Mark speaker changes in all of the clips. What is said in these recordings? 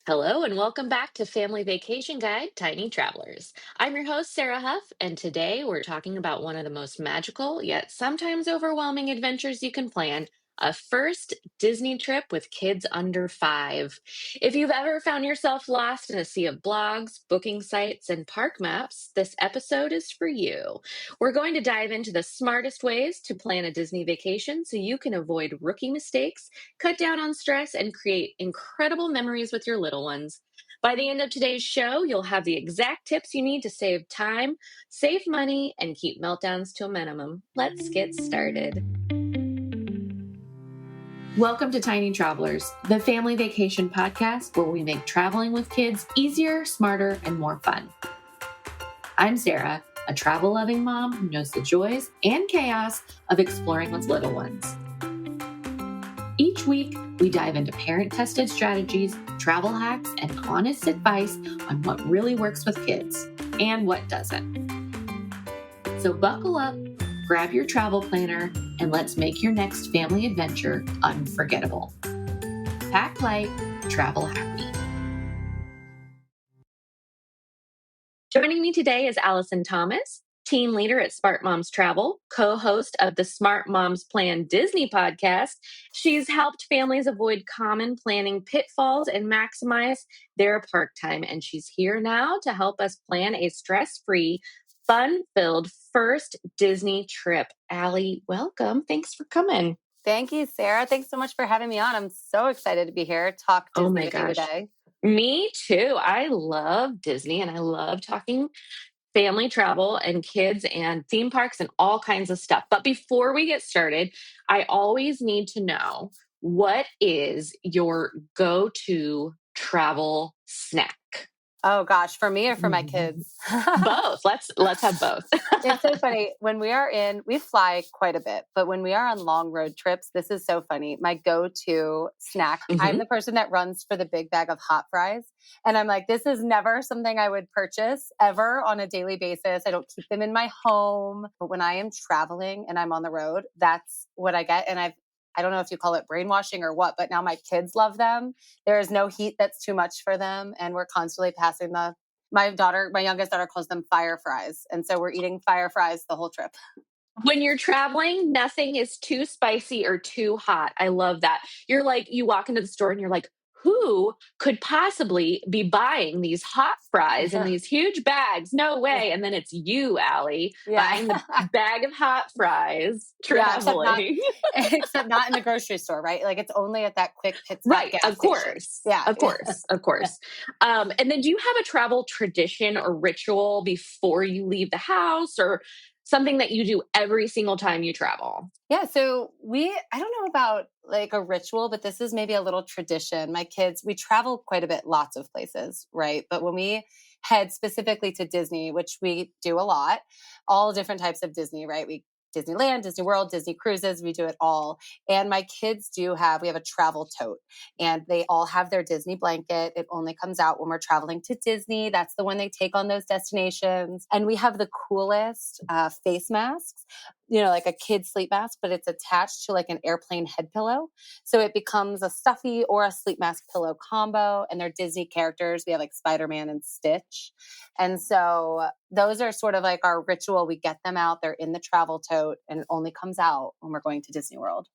Speaker 1: Hello and welcome back to Family Vacation Guide Tiny Travelers. I'm your host, Sarah Huff, and today we're talking about one of the most magical yet sometimes overwhelming adventures you can plan, a first Disney trip with kids under 5. If you've ever found yourself lost in a sea of blogs, booking sites, and park maps, this episode is for you. We're going to dive into the smartest ways to plan a Disney vacation so you can avoid rookie mistakes, cut down on stress, and create incredible memories with your little ones. By the end of today's show, you'll have the exact tips you need to save time, save money, and keep meltdowns to a minimum. Let's get started. Welcome to Tiny Travelers, the family vacation podcast where we make traveling with kids easier, smarter, and more fun. I'm Sarah, a travel-loving mom who knows the joys and chaos of exploring with little ones. Each week, we dive into parent-tested strategies, travel hacks, and honest advice on what really works with kids and what doesn't. So buckle up, grab your travel planner, and let's make your next family adventure unforgettable. Pack light, travel happy. Joining me today is Alyson Thomas, team leader at Smart Moms Travel, co-host of the Smart Moms Plan Disney podcast. She's helped families avoid common planning pitfalls and maximize their park time. And she's here now to help us plan a stress-free, fun-filled first Disney trip. Allie, welcome. Thanks for coming.
Speaker 2: Thank you, Sarah. Thanks so much for having me on. I'm so excited to be here, talk Disney with you today.
Speaker 1: Me too. I love Disney and I love talking family travel and kids and theme parks and all kinds of stuff. But before we get started, I always need to know, what is your go-to travel snack?
Speaker 2: Oh gosh, for me or for my kids?
Speaker 1: Both. Let's have both.
Speaker 2: It's so funny. When we fly quite a bit, but when we are on long road trips, this is so funny. My go-to snack, I'm the person that runs for the big bag of hot fries. And I'm like, this is never something I would purchase ever on a daily basis. I don't keep them in my home. But when I am traveling and I'm on the road, that's what I get. And I don't know if you call it brainwashing or what, but now my kids love them. There is no heat that's too much for them. And we're constantly passing my youngest daughter calls them fire fries. And so we're eating fire fries the whole trip.
Speaker 1: When you're traveling, nothing is too spicy or too hot. I love that. You're like, you walk into the store and you're like, who could possibly be buying these hot fries in these huge bags? No way. And then it's you, Allie, buying the bag of hot fries, traveling.
Speaker 2: Except not in the grocery store, right? Like it's only at that quick pit stop
Speaker 1: right,
Speaker 2: gas
Speaker 1: of course.
Speaker 2: Station. Yeah.
Speaker 1: Of course. And then do you have a travel tradition or ritual before you leave the house, or something that you do every single time you travel?
Speaker 2: Yeah. So I don't know about like a ritual, but this is maybe a little tradition. My kids, we travel quite a bit, lots of places, right? But when we head specifically to Disney, which we do a lot, all different types of Disney, right? Disneyland, Disney World, Disney cruises, we do it all. And my kids we have a travel tote, and they all have their Disney blanket. It only comes out when we're traveling to Disney. That's the one they take on those destinations. And we have the coolest face masks, like a kid sleep mask, but it's attached to like an airplane head pillow. So it becomes a stuffy or a sleep mask pillow combo, and they're Disney characters. We have like Spider-Man and Stitch. And so those are sort of like our ritual. We get them out, they're in the travel tote, and it only comes out when we're going to Disney World.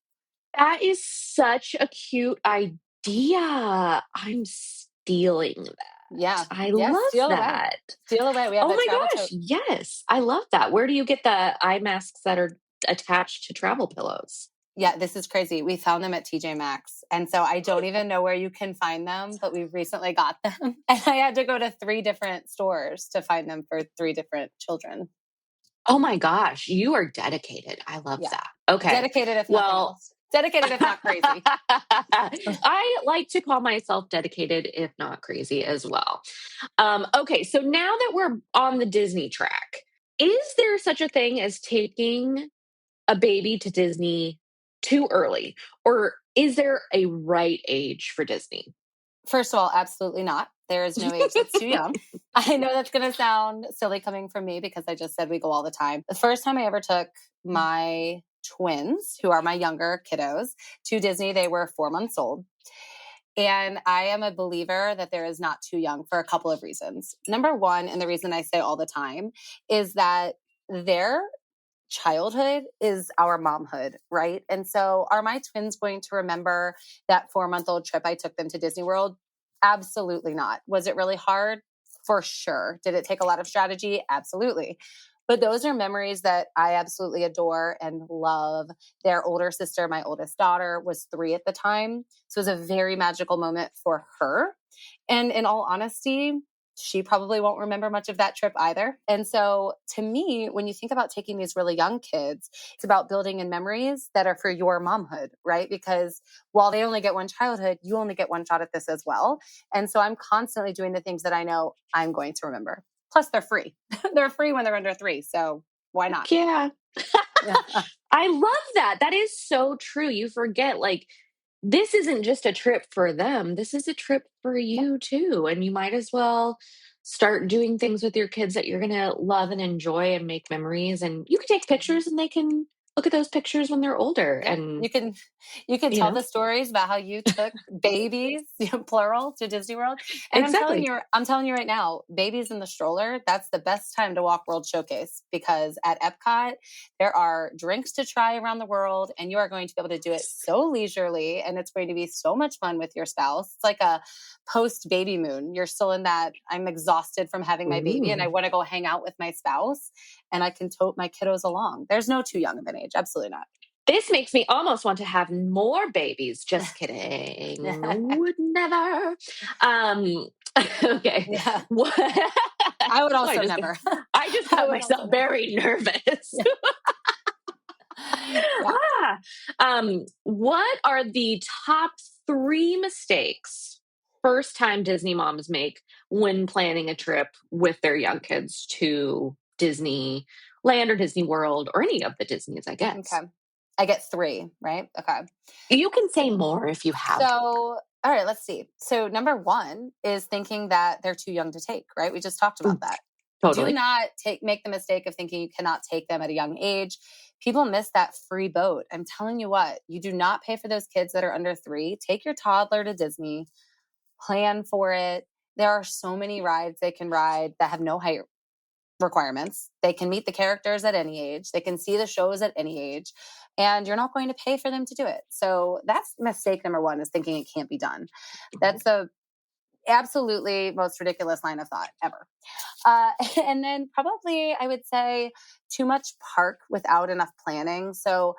Speaker 1: That is such a cute idea. I'm stealing that.
Speaker 2: Yeah.
Speaker 1: I love that.
Speaker 2: Steal away. We have
Speaker 1: my gosh.
Speaker 2: tote.
Speaker 1: Yes. I love that. Where do you get the eye masks that are attached to travel pillows?
Speaker 2: Yeah, this is crazy. We found them at TJ Maxx. And so I don't even know where you can find them, but we recently got them. And I had to go to 3 different stores to find them for 3 different children.
Speaker 1: Oh my gosh. You are dedicated. I love that. Okay.
Speaker 2: Dedicated if nothing else. Dedicated if not crazy.
Speaker 1: I like to call myself dedicated if not crazy as well. Okay, so now that we're on the Disney track, is there such a thing as taking a baby to Disney too early? Or is there a right age for Disney?
Speaker 2: First of all, absolutely not. There is no age that's too young. I know that's going to sound silly coming from me because I just said we go all the time. The first time I ever took my twins, who are my younger kiddos, to Disney, they were 4 months old. And I am a believer that there is not too young for a couple of reasons. Number one, and the reason I say all the time, is that their childhood is our momhood, right? And so are my twins going to remember that 4-month-old trip I took them to Disney World? Absolutely not. Was it really hard? For sure. Did it take a lot of strategy? Absolutely. But those are memories that I absolutely adore and love. Their older sister, my oldest daughter, was 3 at the time. So it was a very magical moment for her. And in all honesty, she probably won't remember much of that trip either. And so to me, when you think about taking these really young kids, it's about building in memories that are for your momhood, right? Because while they only get one childhood, you only get one shot at this as well. And so I'm constantly doing the things that I know I'm going to remember. Plus they're free. They're free when they're under 3. So why not?
Speaker 1: Yeah. I love that. That is so true. You forget, like, this isn't just a trip for them. This is a trip for
Speaker 2: Yeah.
Speaker 1: you too. And you might as well start doing things with your kids that you're going to love and enjoy and make memories. And you can take pictures and they can look at those pictures when they're older.
Speaker 2: Yeah,
Speaker 1: And,
Speaker 2: you can
Speaker 1: you
Speaker 2: tell
Speaker 1: know,
Speaker 2: the stories about how you took babies, plural, to Disney World. And
Speaker 1: exactly.
Speaker 2: I'm telling you right now, babies in the stroller, that's the best time to walk World Showcase, because at Epcot there are drinks to try around the world and you are going to be able to do it so leisurely and it's going to be so much fun with your spouse. It's like a post baby moon. You're still in that I'm exhausted from having my baby and I
Speaker 1: Ooh.
Speaker 2: want to go hang out with my spouse and I can tote my kiddos along. There's no too young of an age. Absolutely not.
Speaker 1: This makes me almost want to have more babies. Just kidding. Would never. Um, okay.
Speaker 2: Yeah.
Speaker 1: What?
Speaker 2: I would
Speaker 1: I
Speaker 2: also
Speaker 1: just
Speaker 2: never.
Speaker 1: I just
Speaker 2: I
Speaker 1: got
Speaker 2: would also
Speaker 1: myself
Speaker 2: never.
Speaker 1: very nervous.
Speaker 2: Yeah. Yeah.
Speaker 1: ah. What are the top 3 mistakes first time Disney moms make when planning a trip with their young kids to Disneyland or Disney World or any of the Disneys, I
Speaker 2: Okay.
Speaker 1: guess?
Speaker 2: I get 3, right? Okay.
Speaker 1: You can say more if you have more.
Speaker 2: So, all right, let's see. So, number 1 is thinking that they're too young to take, right? We just talked about
Speaker 1: Mm,
Speaker 2: that. Do
Speaker 1: totally.
Speaker 2: not make the mistake of thinking you cannot take them at a young age. People miss that free boat. I'm telling you what, you do not pay for those kids that are under 3. Take your toddler to Disney, plan for it. There are so many rides they can ride that have no height requirements. They can meet the characters at any age. They can see the shows at any age. And you're not going to pay for them to do it. So that's mistake number 1, is thinking it can't be done. That's the absolutely most ridiculous line of thought ever. And then probably I would say too much park without enough planning. So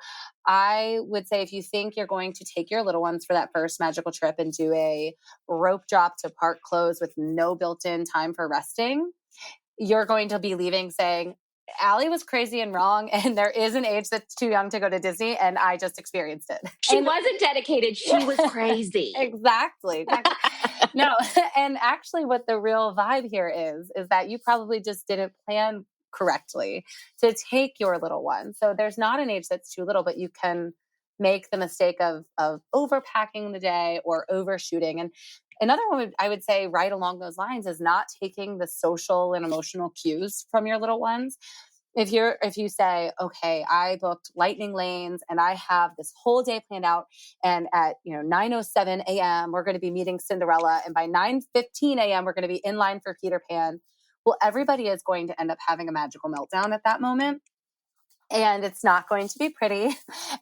Speaker 2: I would say if you think you're going to take your little ones for that first magical trip and do a rope drop to park close with no built-in time for resting, you're going to be leaving saying, Allie was crazy and wrong, and there is an age that's too young to go to Disney, and I just experienced it.
Speaker 1: She wasn't dedicated. She was crazy.
Speaker 2: Exactly. No, and actually what the real vibe here is that you probably just didn't plan correctly to take your little one. So there's not an age that's too little, but you can make the mistake of overpacking the day or overshooting. And another one I would say right along those lines is not taking the social and emotional cues from your little ones. If you say, okay, I booked lightning lanes and I have this whole day planned out, and at 9:07 a.m. we're going to be meeting Cinderella, and by 9:15 a.m. we're going to be in line for Peter Pan. Well, everybody is going to end up having a magical meltdown at that moment, and it's not going to be pretty.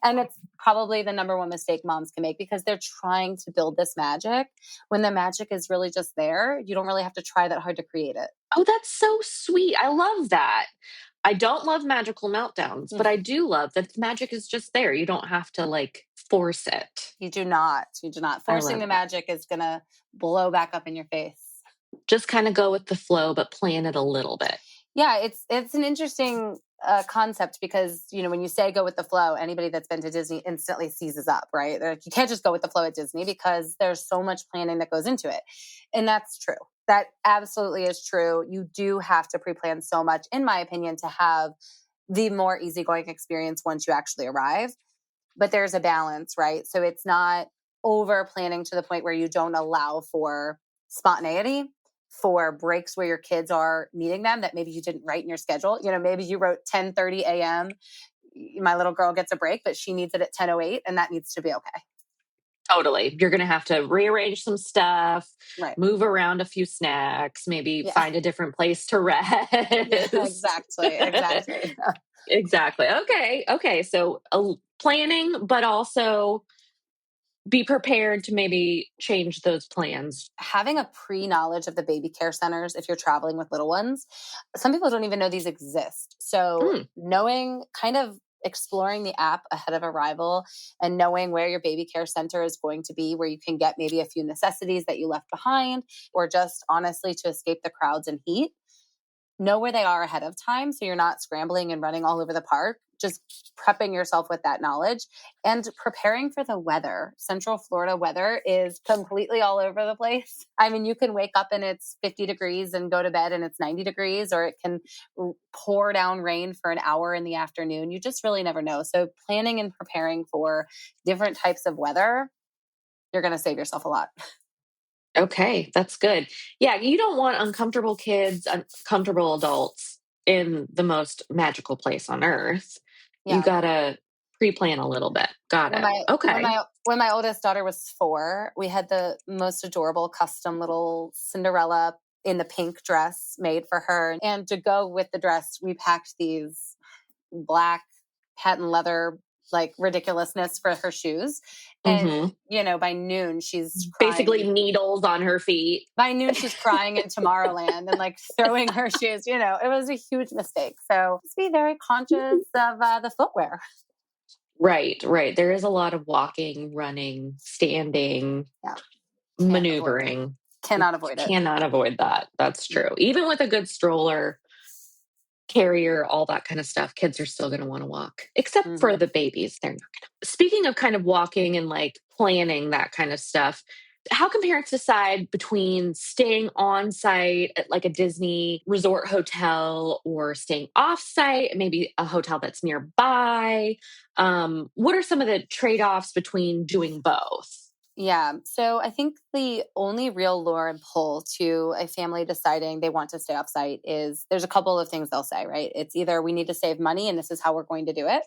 Speaker 2: And it's probably the number 1 mistake moms can make, because they're trying to build this magic when the magic is really just there. You don't really have to try that hard to create it.
Speaker 1: Oh, that's so sweet. I love that. I don't love magical meltdowns, but I do love that the magic is just there. You don't have to like force it.
Speaker 2: You do not. You do not.
Speaker 1: I
Speaker 2: Forcing
Speaker 1: love
Speaker 2: the
Speaker 1: that.
Speaker 2: magic is going to blow back up in your face.
Speaker 1: Just kind of go with the flow, but plan it a little bit.
Speaker 2: Yeah, it's an interesting concept, because when you say go with the flow, anybody that's been to Disney instantly seizes up, right? They're like, you can't just go with the flow at Disney because there's so much planning that goes into it, and that's true. That absolutely is true. You do have to pre-plan so much, in my opinion, to have the more easygoing experience once you actually arrive. But there's a balance, right? So it's not over planning to the point where you don't allow for spontaneity, for breaks where your kids are meeting them that maybe you didn't write in your schedule. Maybe you wrote 10:30 a.m. My little girl gets a break, but she needs it at 10:08, and that needs to be okay.
Speaker 1: Totally. You're going to have to rearrange some stuff,
Speaker 2: Right.
Speaker 1: move around a few snacks, maybe
Speaker 2: Yeah.
Speaker 1: find a different place to
Speaker 2: Yeah,
Speaker 1: rest.
Speaker 2: exactly. Exactly.
Speaker 1: Exactly. Okay. Okay. So planning, but also be prepared to maybe change those plans.
Speaker 2: Having a pre-knowledge of the baby care centers if you're traveling with little ones. Some people don't even know these exist. So
Speaker 1: Mm,
Speaker 2: knowing, kind of exploring the app ahead of arrival and knowing where your baby care center is going to be, where you can get maybe a few necessities that you left behind, or just honestly to escape the crowds and heat. Know where they are ahead of time so you're not scrambling and running all over the park. Just prepping yourself with that knowledge and preparing for the weather. Central Florida weather is completely all over the place. I mean, you can wake up and it's 50 degrees and go to bed and it's 90 degrees, or it can pour down rain for an hour in the afternoon. You just really never know. So planning and preparing for different types of weather, you're going to save yourself a lot.
Speaker 1: okay. That's good. Yeah. You don't want uncomfortable kids, uncomfortable adults in the most magical place on earth. You
Speaker 2: Yeah.
Speaker 1: got to pre plan a little bit. Got
Speaker 2: When
Speaker 1: it.
Speaker 2: my when
Speaker 1: Okay.
Speaker 2: my when my oldest daughter was 4, we had the most adorable custom little Cinderella in the pink dress made for her. And to go with the dress, we packed these black patent leather like ridiculousness for her shoes. And
Speaker 1: Hmm.
Speaker 2: by noon she's
Speaker 1: Basically,
Speaker 2: crying.
Speaker 1: needles on her feet.
Speaker 2: By noon she's crying in Tomorrowland and like throwing her shoes. It was a huge mistake. So just be very conscious of the footwear.
Speaker 1: Right, right. There is a lot of walking, running, standing,
Speaker 2: Yeah, can't avoid it.
Speaker 1: maneuvering. You
Speaker 2: Cannot avoid it.
Speaker 1: cannot avoid that. That's
Speaker 2: No.
Speaker 1: true. Even with a good stroller, carrier, all that kind of stuff, kids are still going to want to walk, except for
Speaker 2: Mhm.
Speaker 1: the babies. They're not going to. Speaking of kind of walking and like planning that kind of stuff, how can parents decide between staying on site at like a Disney resort hotel or staying off site, maybe a hotel that's nearby? What are some of the trade offs between doing both?
Speaker 2: Yeah. So I think the only real lure and pull to a family deciding they want to stay off site is there's a couple of things they'll say, right? It's either we need to save money and this is how we're going to do it,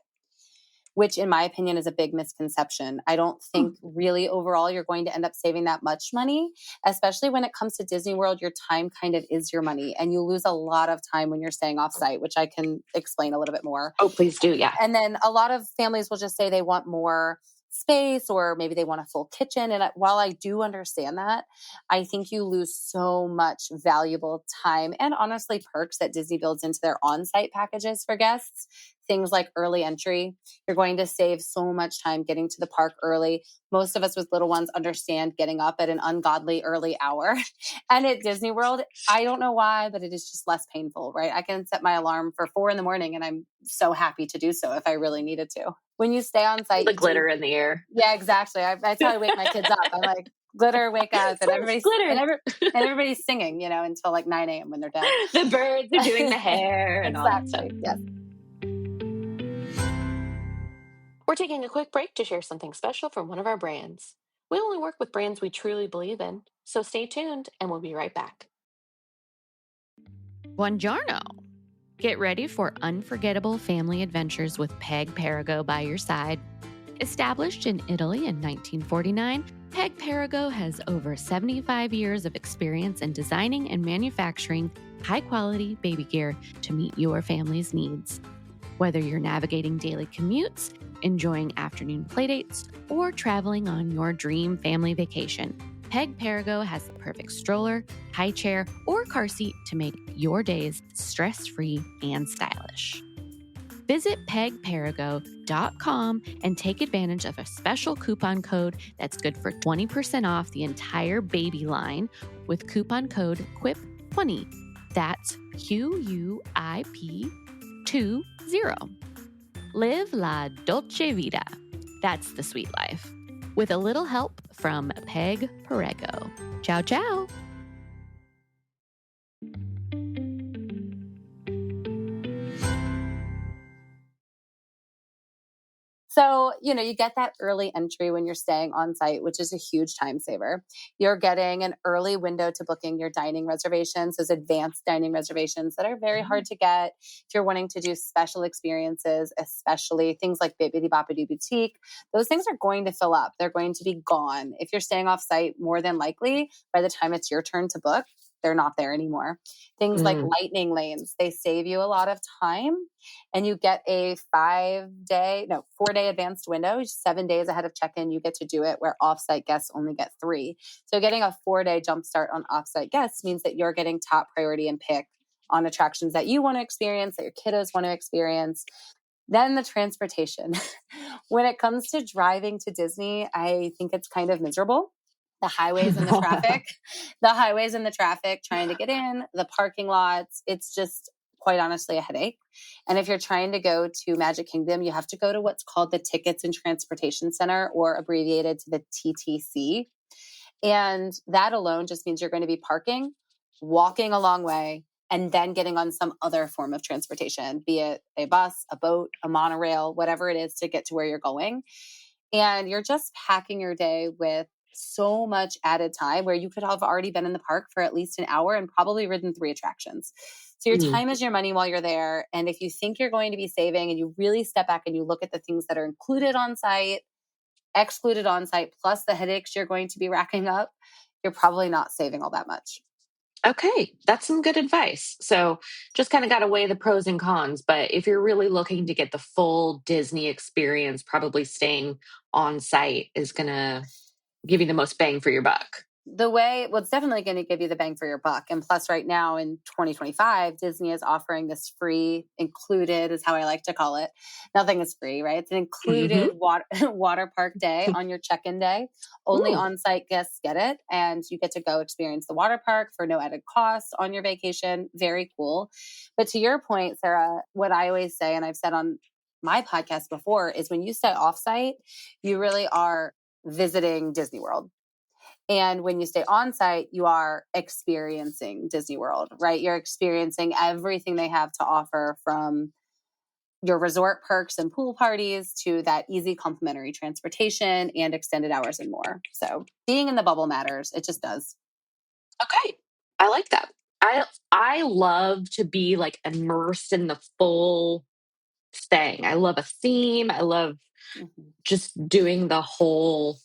Speaker 2: which in my opinion is a big misconception. I don't
Speaker 1: Hmm.
Speaker 2: think really overall you're going to end up saving that much money, especially when it comes to Disney World. Your time kind of is your money, and you lose a lot of time when you're staying off site, which I can explain a little bit more.
Speaker 1: Oh, please do. Yeah.
Speaker 2: And then a lot of families will just say they want more space, or maybe they want a full kitchen. And while I do understand that, I think you lose so much valuable time and honestly perks that Disney builds into their on-site packages for guests. Things like early entry. You're going to save so much time getting to the park early. Most of us with little ones understand getting up at an ungodly early hour. And at Disney World, I don't know why, but it is just less painful, right? I can set my alarm for 4 in the morning and I'm so happy to do so if I really needed to. When you stay on
Speaker 1: Feel
Speaker 2: site,
Speaker 1: the
Speaker 2: you do.
Speaker 1: glitter in the air.
Speaker 2: Yeah, exactly. That's how I wake my kids up. I'm like, glitter, wake up. And
Speaker 1: Flash glitter.
Speaker 2: everybody's singing, until like 9 a.m. when they're done.
Speaker 1: The birds are doing the hair and all that stuff.
Speaker 2: Exactly. Yes.
Speaker 1: We're taking a quick break to share something special from one of our brands. We only work with brands we truly believe in, so stay tuned and we'll be right back. Buongiorno. Get ready for unforgettable family adventures with Peg Parago by your side. Established in Italy in 1949, Peg Parago has over 75 years of experience in designing and manufacturing high-quality baby gear to meet your family's needs. Whether you're navigating daily commutes, enjoying afternoon playdates, or traveling on your dream family vacation, Peg Parago has the perfect stroller, high chair, or car seat to make your days stress-free and stylish. Visit pegparago.com and take advantage of a special coupon code that's good for 20% off the entire baby line with coupon code QUIP20. That's QUIP20. Live la dolce vita. That's the sweet life. With a little help from Peg Parago. Ciao, ciao.
Speaker 2: So, you get that early entry when you're staying on site, which is a huge time saver. You're getting an early window to booking your dining reservations, those advanced dining reservations that are very hard to get. If you're wanting to do special experiences, especially things like Bibbidi Bobbidi Boutique, those things are going to fill up. They're going to be gone. If you're staying off site, more than likely, by the time it's your turn to book, they're not there anymore. Things like lightning lanes, they save you a lot of time, and you get a 4-day advanced window, 7 days ahead of check-in. You get to do it, where offsite guests only get 3. So getting a 4-day jumpstart on offsite guests means that you're getting top priority and pick on attractions that you want to experience, that your kiddos want to experience. Then the transportation. When it comes to driving to Disney, I think it's kind of miserable. The highways and the traffic trying to get in, the parking lots, it's just quite honestly a headache. And if you're trying to go to Magic Kingdom, you have to go to what's called the Tickets and Transportation Center, or abbreviated to the TTC. And that alone just means you're going to be parking, walking a long way, and then getting on some other form of transportation, be it a bus, a boat, a monorail, whatever it is to get to where you're going. And you're just packing your day with so much added time, where you could have already been in the park for at least an hour and probably ridden 3 attractions. So your time is your money while you're there. And if you think you're going to be saving, and you really step back and you look at the things that are included on site, excluded on site, plus the headaches you're going to be racking up, you're probably not saving all that much.
Speaker 1: Okay, that's some good advice. So just kind of got to weigh the pros and cons. But if you're really looking to get the full Disney experience, probably staying on site is going to give you the most bang for your buck.
Speaker 2: It's definitely going to give you the bang for your buck. And plus, right now in 2025, Disney is offering this free, included is how I like to call it. Nothing is free, right? It's an included water park day on your check-in day. Only on-site guests get it. And you get to go experience the water park for no added costs on your vacation. Very cool. But to your point, Sarah, what I always say, and I've said on my podcast before, is when you stay off-site, you really are visiting Disney World. And when you stay on site, you are experiencing Disney World, right? You're experiencing everything they have to offer, from your resort perks and pool parties to that easy complimentary transportation and extended hours and more. So being in the bubble matters. It just does.
Speaker 1: Okay. I like that. I love to be like immersed in the full thing. I love a theme. I love just doing the whole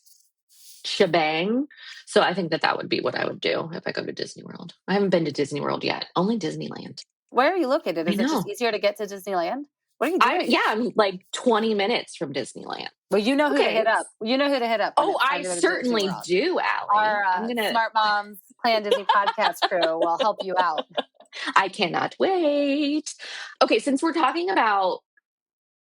Speaker 1: shebang. So I think that would be what I would do if I go to Disney World. I haven't been to Disney World yet, only Disneyland.
Speaker 2: Where are you located? Is it just easier to get to Disneyland? What are you doing?
Speaker 1: I'm like 20 minutes from Disneyland.
Speaker 2: Well, you know who to hit up. You know who to hit up.
Speaker 1: Oh, I certainly do, Allie.
Speaker 2: Our Smart Moms Plan Disney podcast crew will help you out.
Speaker 1: I cannot wait. Okay, since we're talking about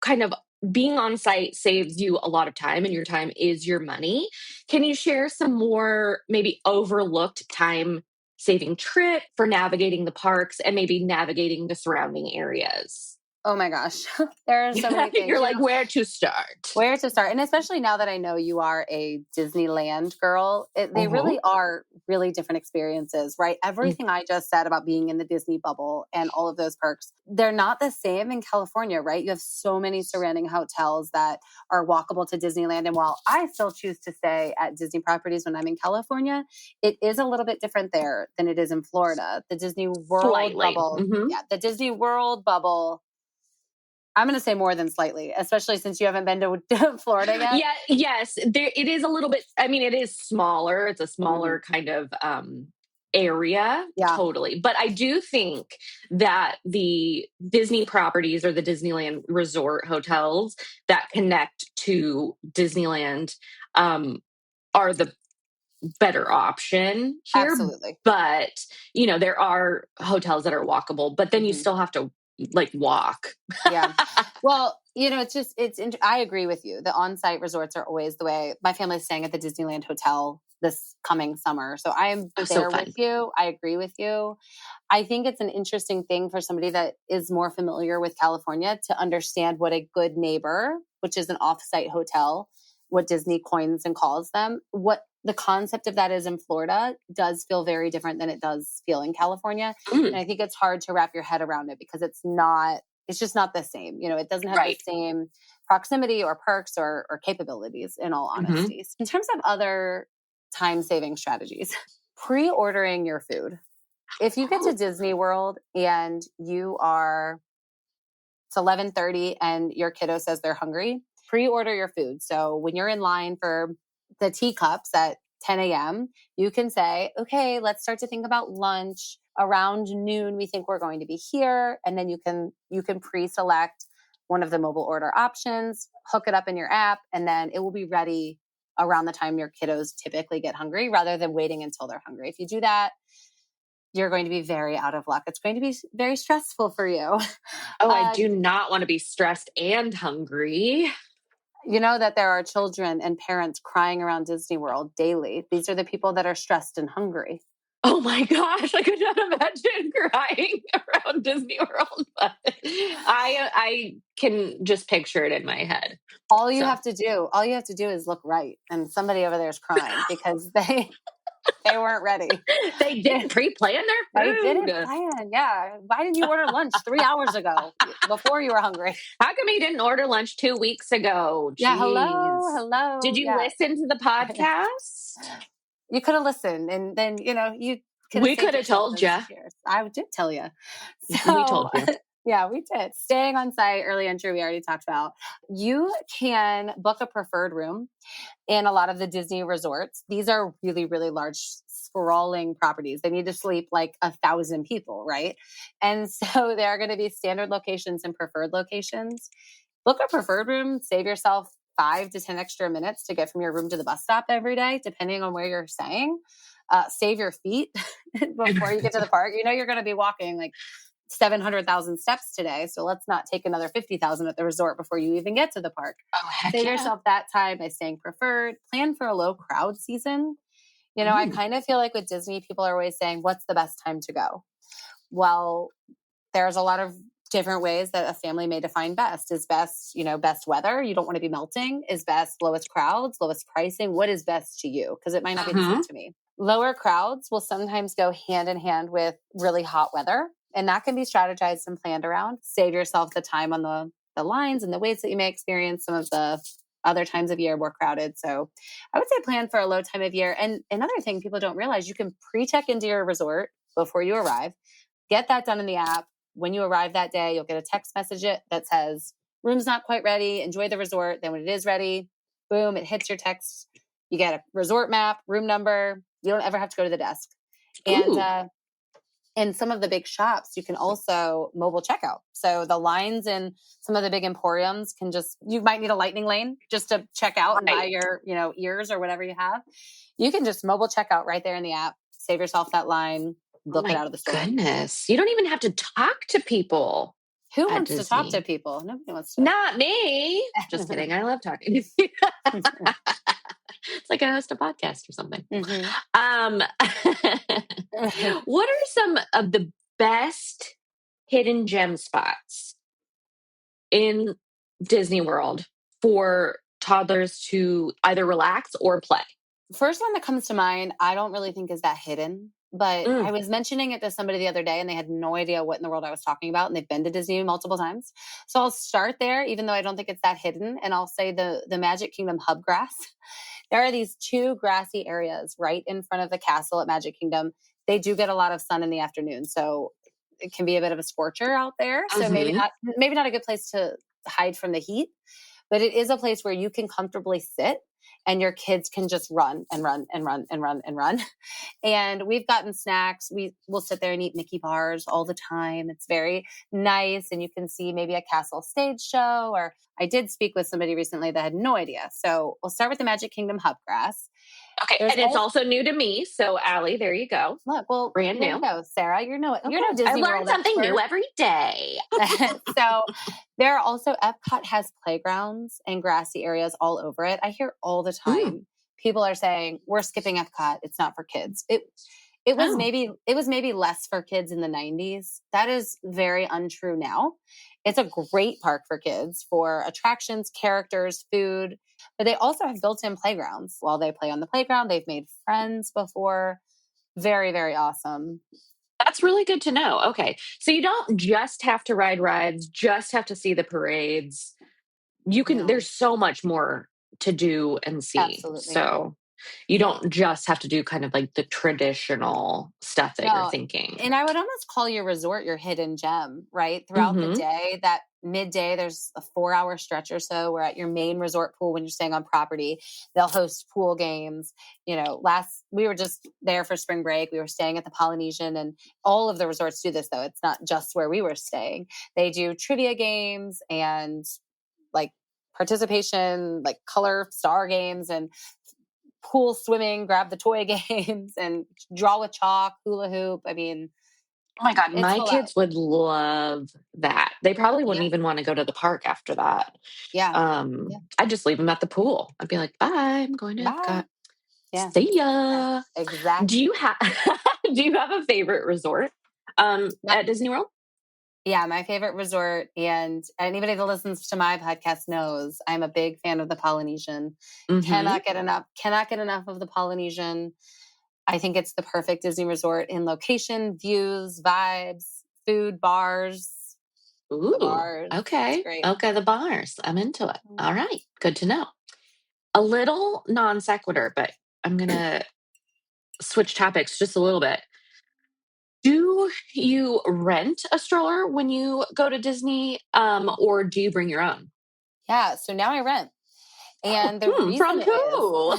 Speaker 1: kind of being on site saves you a lot of time, and your time is your money, can you share some more maybe overlooked time saving trip for navigating the parks and maybe navigating the surrounding areas?
Speaker 2: Oh my gosh. There are so many things.
Speaker 1: You're like, where to start?
Speaker 2: Where to start. And especially now that I know you are a Disneyland girl, they really are really different experiences, right? Everything I just said about being in the Disney bubble and all of those perks, they're not the same in California, right? You have so many surrounding hotels that are walkable to Disneyland. And while I still choose to stay at Disney properties when I'm in California, it is a little bit different there than it is in Florida. The Disney World bubble. Yeah, the Disney World bubble. I'm going to say more than slightly, especially since you haven't been to Florida yet.
Speaker 1: Yeah, yes. It is a little bit, I mean, it is smaller. It's a smaller kind of area. Yeah. Totally. But I do think that the Disney properties, or the Disneyland resort hotels that connect to Disneyland are the better option here.
Speaker 2: Absolutely.
Speaker 1: But, there are hotels that are walkable, but then you still have to walk.
Speaker 2: Yeah. Well, I agree with you. The on-site resorts are always the way. My family's staying at the Disneyland Hotel this coming summer. So I am there with you. I agree with you. I think it's an interesting thing for somebody that is more familiar with California to understand what a good neighbor, which is an off-site hotel, what Disney coins and calls them, what the concept of that is in Florida does feel very different than it does feel in California. And I think it's hard to wrap your head around it because it's just not the same. It doesn't have the same proximity or perks or capabilities, in all honesty. In terms of other time-saving strategies, pre-ordering your food. If you get to Disney World and it's 11:30 and your kiddo says they're hungry, pre-order your food. So when you're in line for the teacups at 10 a.m., you can say, okay, let's start to think about lunch. Around noon, we think we're going to be here. And then you can pre-select one of the mobile order options, hook it up in your app, and then it will be ready around the time your kiddos typically get hungry, rather than waiting until they're hungry. If you do that, you're going to be very out of luck. It's going to be very stressful for you.
Speaker 1: Oh, I do not want to be stressed and hungry.
Speaker 2: You know that there are children and parents crying around Disney World daily. These are the people that are stressed and hungry.
Speaker 1: Oh my gosh, I could not imagine crying around Disney World, but I can just picture it in my head.
Speaker 2: All you have to do is look right, and somebody over there is crying because they weren't ready.
Speaker 1: They didn't pre-plan their food.
Speaker 2: They didn't plan. Yeah. Why didn't you order lunch 3 hours ago before you were hungry?
Speaker 1: How come you didn't order lunch 2 weeks ago? Jeez.
Speaker 2: Yeah. Hello.
Speaker 1: Did you listen to the podcast?
Speaker 2: You could have listened, and then you.
Speaker 1: We could have told you.
Speaker 2: I did tell you.
Speaker 1: So, we told you.
Speaker 2: Yeah, we did. Staying on site, early entry, we already talked about. You can book a preferred room in a lot of the Disney resorts. These are really, really large, sprawling properties. They need to sleep like 1,000 people, right? And so there are going to be standard locations and preferred locations. Book a preferred room, save yourself 5 to 10 extra minutes to get from your room to the bus stop every day, depending on where you're staying. Save your feet before you get to the park. You're going to be walking like 700,000 steps today. So let's not take another 50,000 at the resort before you even get to the park.
Speaker 1: Oh, heck
Speaker 2: Save
Speaker 1: yeah.
Speaker 2: yourself that time by staying preferred. Plan for a low crowd season. I kind of feel like with Disney, people are always saying, what's the best time to go? Well, there's a lot of different ways that a family may define best. Is best, best weather. You don't want to be melting. Is best lowest crowds, lowest pricing. What is best to you? Because it might not be the same to me. Lower crowds will sometimes go hand in hand with really hot weather. And that can be strategized and planned around. Save yourself the time on the lines and the waits that you may experience some of the other times of year more crowded. So I would say plan for a low time of year. And another thing people don't realize, you can pre-check into your resort before you arrive. Get that done in the app. When you arrive that day, you'll get a text message that says, room's not quite ready. Enjoy the resort. Then when it is ready, boom, it hits your text. You get a resort map, room number. You don't ever have to go to the desk. And in some of the big shops, you can also mobile checkout. So the lines in some of the big emporiums you might need a lightning lane just to check out and buy your, ears or whatever you have. You can just mobile checkout right there in the app, save yourself that line, book it out of the store.
Speaker 1: Goodness. You don't even have to talk to people.
Speaker 2: Who wants to talk to people? Nobody wants to.
Speaker 1: Not me. Just kidding. I love talking. It's like I host a podcast or something. What are some of the best hidden gem spots in Disney World for toddlers to either relax or play?
Speaker 2: First one that comes to mind, I don't really think is that hidden, but I was mentioning it to somebody the other day and they had no idea what in the world I was talking about, and they've been to Disney multiple times. So I'll start there, even though I don't think it's that hidden, and I'll say the Magic Kingdom hub grass. There are these 2 grassy areas right in front of the castle at Magic Kingdom. They do get a lot of sun in the afternoon, so it can be a bit of a scorcher out there. So maybe not a good place to hide from the heat, but it is a place where you can comfortably sit and your kids can just run and run and run and run and run. And we've gotten snacks. We will sit there and eat Mickey bars all the time. It's very nice. And you can see maybe a castle stage show, or I did speak with somebody recently that had no idea. So we'll start with the Magic Kingdom hub grass.
Speaker 1: Okay. And it's also new to me. So Allie, there you go.
Speaker 2: Look, well,
Speaker 1: brand new.
Speaker 2: Sarah, you're no Disney
Speaker 1: I learn
Speaker 2: World
Speaker 1: something
Speaker 2: expert.
Speaker 1: new every day.
Speaker 2: So there are also, Epcot has playgrounds and grassy areas all over it. I hear all the time people are saying, we're skipping Epcot. It's not for kids. It was maybe less for kids in the 90s. That is very untrue now. It's a great park for kids for attractions, characters, food, but they also have built-in playgrounds. While they play on the playground, they've made friends before. Very, very awesome.
Speaker 1: That's really good to know. Okay. So you don't just have to ride rides, just have to see the parades.
Speaker 2: No,
Speaker 1: there's so much more to do and see.
Speaker 2: absolutely.
Speaker 1: So you don't just have to do kind of like the traditional stuff that you're
Speaker 2: No,
Speaker 1: thinking.
Speaker 2: and I would almost call your resort your hidden gem, right? Throughout the
Speaker 1: Mm-hmm.
Speaker 2: day, that midday, there's a 4-hour stretch or so. We're at your main resort pool when you're staying on property. They'll host pool games. We were just there for spring break. We were staying at the Polynesian, and all of the resorts do this, though. It's not just where we were staying. They do trivia games and like participation, like color star games and pool swimming, grab the toy games and draw with chalk, hula hoop. I mean,
Speaker 1: Oh my God,
Speaker 2: it's
Speaker 1: my
Speaker 2: full out.
Speaker 1: kids would love that. They probably wouldn't
Speaker 2: Yeah.
Speaker 1: even want to go to the park after that.
Speaker 2: Yeah. Yeah.
Speaker 1: I'd just leave them at the pool. I'd be like, bye, I'm going to
Speaker 2: Bye.
Speaker 1: Epcot.
Speaker 2: Yeah.
Speaker 1: See
Speaker 2: Yeah.
Speaker 1: ya. Do
Speaker 2: Exactly.
Speaker 1: you have do you have a favorite resort
Speaker 2: My,
Speaker 1: at Disney World?
Speaker 2: yeah. My favorite resort, and anybody that listens to my podcast knows I'm a big fan of the Polynesian.
Speaker 1: Mm-hmm.
Speaker 2: Cannot get enough of the Polynesian. I think it's the perfect Disney resort in location, views, vibes, food, bars, the
Speaker 1: Ooh,
Speaker 2: bars. It's
Speaker 1: okay.
Speaker 2: great.
Speaker 1: Okay, the bars. I'm into it.
Speaker 2: Mm.
Speaker 1: All right. Good to know. A little non sequitur, but I'm gonna switch topics just a little bit. Do you rent a stroller when you go to Disney, or do you bring your own?
Speaker 2: Yeah. So now I rent.
Speaker 1: Oh,
Speaker 2: And the reason
Speaker 1: from
Speaker 2: is,
Speaker 1: who?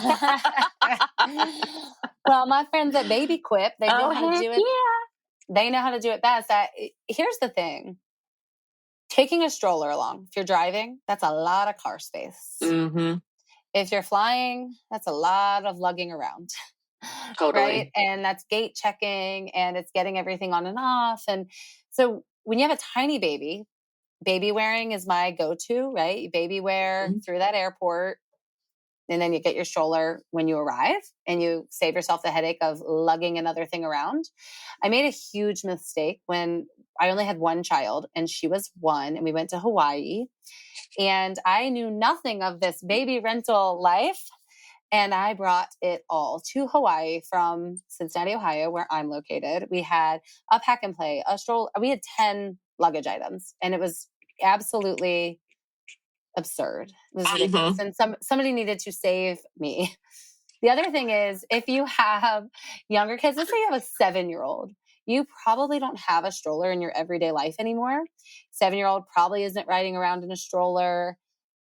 Speaker 2: well, my friends at Baby Quip, they know
Speaker 1: Oh,
Speaker 2: how to
Speaker 1: heck
Speaker 2: do it.
Speaker 1: yeah.
Speaker 2: They know how to do it best. Here's the thing. Taking a stroller along, if you're driving, that's a lot of car space.
Speaker 1: Mm-hmm.
Speaker 2: If you're flying, that's a lot of lugging around. Right?
Speaker 1: Totally.
Speaker 2: And that's gate checking and it's getting everything on and off. And so when you have a tiny baby wearing is my go-to, right? You baby wear
Speaker 1: Mhm.
Speaker 2: through that airport. And then you get your stroller when you arrive and you save yourself the headache of lugging another thing around. I made a huge mistake when I only had one child and she was 1 and we went to Hawaii and I knew nothing of this baby rental life. And I brought it all to Hawaii from Cincinnati, Ohio, where I'm located. We had a pack and play, a stroller. We had 10 luggage items and it was absolutely absurd. It was ridiculous.
Speaker 1: Mhm.
Speaker 2: And somebody needed to save me. The other thing is if you have younger kids, let's say you have a 7-year-old, you probably don't have a stroller in your everyday life anymore. 7-year-old probably isn't riding around in a stroller.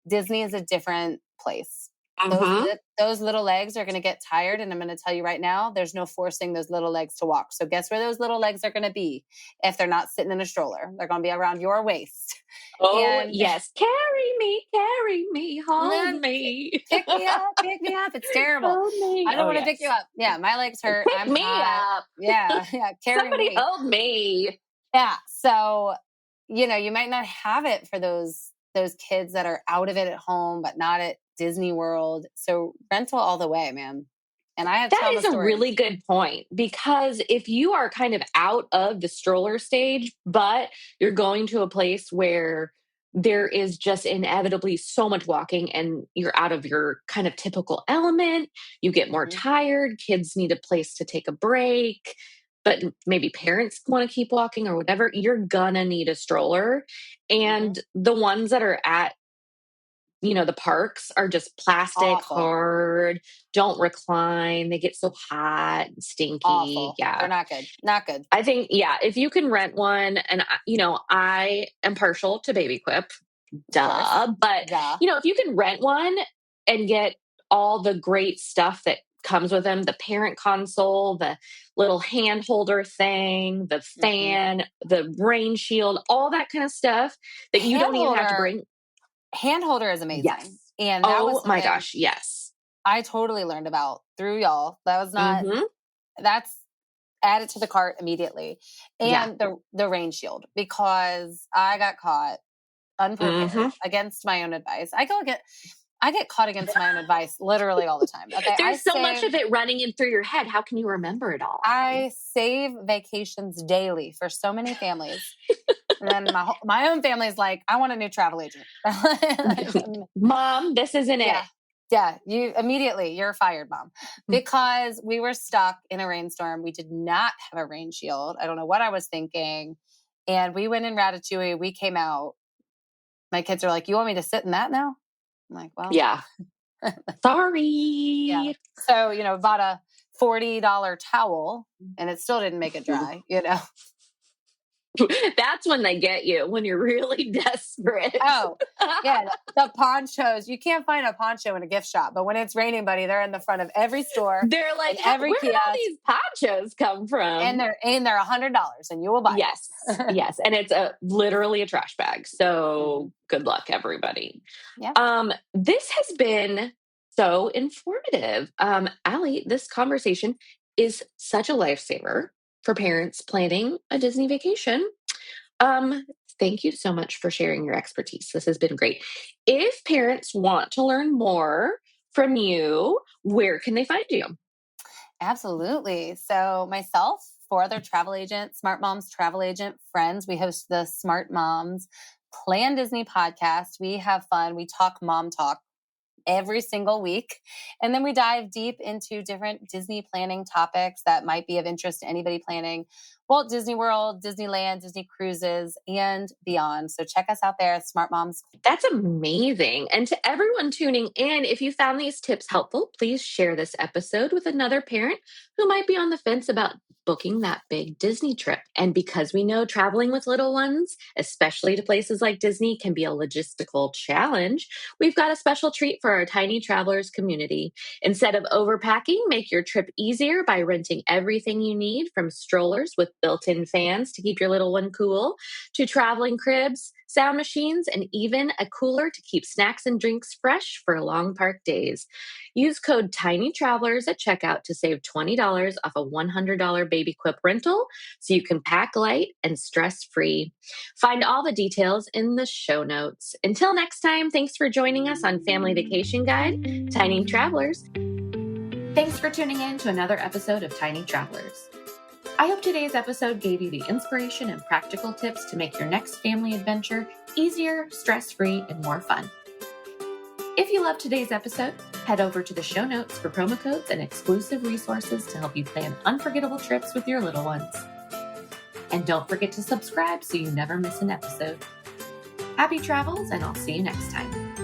Speaker 2: Disney is a different place.
Speaker 1: Mhm.
Speaker 2: Those little legs are going to get tired. And I'm going to tell you right now, there's no forcing those little legs to walk. So guess where those little legs are going to be if they're not sitting in a stroller? They're going to be around your waist.
Speaker 1: Oh,
Speaker 2: And
Speaker 1: yes. Carry me, hold
Speaker 2: then
Speaker 1: me.
Speaker 2: pick me up, pick me up. It's terrible.
Speaker 1: Hold me.
Speaker 2: I don't
Speaker 1: Oh,
Speaker 2: want to pick you
Speaker 1: yes.
Speaker 2: up. Yeah, my legs hurt.
Speaker 1: Pick
Speaker 2: I'm
Speaker 1: me
Speaker 2: hot.
Speaker 1: up.
Speaker 2: Yeah, yeah, carry
Speaker 1: Somebody
Speaker 2: me.
Speaker 1: hold me.
Speaker 2: Yeah. So, you might not have it for those kids that are out of it at home, but not at Disney World. So rental all the way, man. And I have
Speaker 1: That
Speaker 2: trauma
Speaker 1: is a
Speaker 2: stories.
Speaker 1: really good point because if you are kind of out of the stroller stage, but you're going to a place where there is just inevitably so much walking and you're out of your kind of typical element, you get more
Speaker 2: Hmm.
Speaker 1: tired, kids need a place to take a break, but maybe parents want to keep walking or whatever, you're gonna need a stroller.
Speaker 2: Hmm.
Speaker 1: And the ones that are at the parks are just plastic,
Speaker 2: Awful,
Speaker 1: hard, don't recline. They get so hot and stinky.
Speaker 2: awful. They're
Speaker 1: Yeah.
Speaker 2: not good. Not good.
Speaker 1: I think, yeah, if you can rent one, and, I am partial to Baby Quip,
Speaker 2: Of course.
Speaker 1: duh. But,
Speaker 2: Duh.
Speaker 1: if you can rent one and get all the great stuff that comes with them, the parent console, the little hand holder thing, the
Speaker 2: Hmm.
Speaker 1: fan, the rain shield, all that kind of stuff that you
Speaker 2: Hand
Speaker 1: don't even have to
Speaker 2: holder,
Speaker 1: bring.
Speaker 2: hand holder is amazing.
Speaker 1: Yes.
Speaker 2: And that was
Speaker 1: Oh my
Speaker 2: something
Speaker 1: gosh. Yes.
Speaker 2: I totally learned about through y'all.
Speaker 1: Mm-hmm.
Speaker 2: That's added to the cart immediately.
Speaker 1: Yeah.
Speaker 2: And the rain shield because I got caught
Speaker 1: Mm-hmm.
Speaker 2: unprepared against my own advice. I get caught against my own advice literally all the time. Okay.
Speaker 1: There's so much of it running in through your head. How can you remember it all?
Speaker 2: I save vacations daily for so many families. And then my own family's like, I want a new travel agent.
Speaker 1: Mom, this isn't it.
Speaker 2: Yeah. Yeah. You're fired, mom. Because we were stuck in a rainstorm. We did not have a rain shield. I don't know what I was thinking. And we went in Ratatouille. We came out. My kids are like, you want me to sit in that now? I'm like, well,
Speaker 1: Yeah. Sorry.
Speaker 2: yeah. So, bought a $40 towel and it still didn't make it dry,
Speaker 1: That's when they get you, when you're really desperate.
Speaker 2: Oh, yeah. The ponchos. You can't find a poncho in a gift shop, but when it's raining, buddy, they're in the front of every store.
Speaker 1: They're like,
Speaker 2: and every
Speaker 1: where did all
Speaker 2: kiosk,
Speaker 1: these ponchos come from?
Speaker 2: and they're $100 and you will buy
Speaker 1: Yes. Yes. And it's literally a trash bag. So good luck, everybody.
Speaker 2: Yeah.
Speaker 1: This has been so informative. Allie, this conversation is such a lifesaver for parents planning a Disney vacation. Thank you so much for sharing your expertise. This has been great. If parents want to learn more from you, where can they find you?
Speaker 2: Absolutely. So myself, 4 other travel agents, Smart Moms travel agent friends, we host the Smart Moms Plan Disney podcast. We have fun. We talk mom talk every single week. And then we dive deep into different Disney planning topics that might be of interest to anybody planning Walt Disney World, Disneyland, Disney cruises, and beyond. So check us out there at Smart Moms.
Speaker 1: That's amazing. And to everyone tuning in, if you found these tips helpful, please share this episode with another parent who might be on the fence about booking that big Disney trip. And because we know traveling with little ones, especially to places like Disney, can be a logistical challenge, we've got a special treat for our tiny travelers community. Instead of overpacking, make your trip easier by renting everything you need, from strollers with built-in fans to keep your little one cool, to traveling cribs, sound machines, and even a cooler to keep snacks and drinks fresh for long park days. Use code TINYTRAVELERS at checkout to save $20 off a $100 baby quip rental so you can pack light and stress-free. Find all the details in the show notes. Until next time, thanks for joining us on Family Vacation Guide, Tiny Travelers. Thanks for tuning in to another episode of Tiny Travelers. I hope today's episode gave you the inspiration and practical tips to make your next family adventure easier, stress-free, and more fun. If you loved today's episode, head over to the show notes for promo codes and exclusive resources to help you plan unforgettable trips with your little ones. And don't forget to subscribe so you never miss an episode. Happy travels, and I'll see you next time.